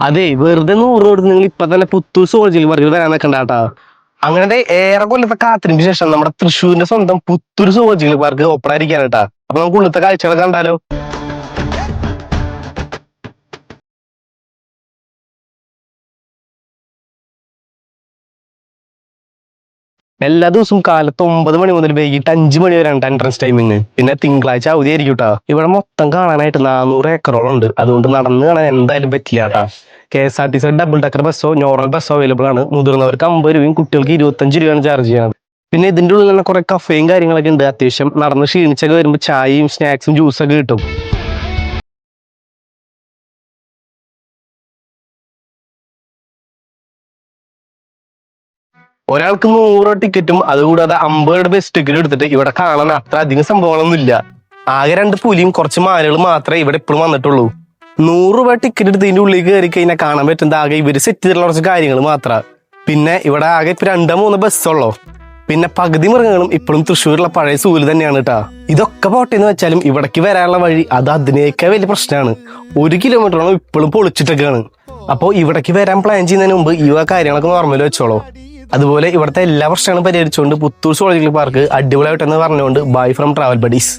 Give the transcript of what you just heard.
അതെ, വെറുതെ 100 കൊടുത്ത് നിങ്ങൾ ഇപ്പൊ തന്നെ പുത്തൂർ സോൾജിൽ പറഞ്ഞു വരാൻ നിൽക്കണ്ടാട്ടാ. അങ്ങനത്തെ ഏറെ കൊല്ലത്തെ കാത്തിരിപ്പിന് ശേഷം നമ്മുടെ തൃശ്ശൂരിന്റെ സ്വന്തം പുത്തൂർ സോൾജിൽ പാർക്ക് ഓപ്പൺ ആയിരിക്കാനാട്ടാ. അപ്പൊ നമുക്ക് ഉള്ളത്തെ കാഴ്ചകളൊക്കെ കണ്ടാലോ. എല്ലാ ദിവസവും കാലത്ത് 9 മണി മുതൽ വൈകിട്ട് 5 മണി വരെയാണ് എൻട്രൻസ് ടൈമിങ്. പിന്നെ തിങ്കളാഴ്ച അവധി ആയിരിക്കും കേട്ടോ. ഇവിടെ മൊത്തം കാണാനായിട്ട് 400 ഏക്കറോളം ഉണ്ട്. അതുകൊണ്ട് നടന്ന് കാണാൻ എന്തായാലും പറ്റില്ല കേട്ടാ. KSRTC ഡബിൾ ഡക്കർ ബസ്സോ നോർമൽ ബസ്സോ അവൈലബിൾ ആണ്. മുതിർന്നവർക്ക് 50 രൂപയും കുട്ടികൾക്ക് 25 രൂപയാണ് ചാർജ് ചെയ്യുന്നത്. പിന്നെ ഇതിന്റെ ഉള്ളിൽ തന്നെ കുറെ കഫേയും കാര്യങ്ങളൊക്കെ ഉണ്ട്. അത്യാവശ്യം നടന്ന് ക്ഷീണിച്ചൊക്കെ വരുമ്പോൾ ചായയും സ്നാക്സും ജ്യൂസൊക്കെ കിട്ടും. ഒരാൾക്ക് 100 ടിക്കറ്റും അതുകൂടാതെ 50 ബസ് ടിക്കറ്റ് എടുത്തിട്ട് ഇവിടെ കാണാൻ അത്ര അധികം സംഭവങ്ങളൊന്നും ഇല്ല. ആകെ 2 പുലിയും കുറച്ച് മാനുകൾ മാത്രമേ ഇവിടെ ഇപ്പോഴും വന്നിട്ടുള്ളൂ. 100 രൂപ ടിക്കറ്റ് എടുത്ത് ഇതിന്റെ ഉള്ളിൽ കയറി കഴിഞ്ഞാൽ കാണാൻ പറ്റുന്നത് ആകെ ഇവര് സെറ്റ് ചെയ്തിട്ടുള്ള കുറച്ച് കാര്യങ്ങൾ മാത്രമാണ്. പിന്നെ ഇവിടെ ആകെ ഇപ്പൊ 2-3 ബസ്സുള്ളൂ. പിന്നെ പകുതി മൃഗങ്ങളും ഇപ്പോഴും തൃശ്ശൂരുള്ള പഴയ സൂല് തന്നെയാണ് കേട്ടാ. ഇതൊക്കെ പോട്ടെന്ന് വെച്ചാലും ഇവിടേക്ക് വരാനുള്ള വഴി അത് അതിനേക്കാൾ വലിയ പ്രശ്നമാണ്. 1 കിലോമീറ്ററോളം ഇപ്പോഴും പൊളിച്ചിട്ടൊക്കെയാണ്. അപ്പോൾ ഇവിടേക്ക് വരാൻ പ്ലാൻ ചെയ്യുന്നതിന് മുമ്പ് ഈ കാര്യങ്ങളൊക്കെ നോർമൽ വെച്ചോളൂ. അതുപോലെ ഇവിടുത്തെ എല്ലാ പ്രശ്നങ്ങളും പരിഹരിച്ചുകൊണ്ട് പുത്തൂർ സുവോളജിക്കൽ പാർക്ക് അടിപൊളിയായിട്ടെന്ന് പറഞ്ഞുകൊണ്ട് ബൈ ഫ്രം ട്രാവൽ ബഡീസ്.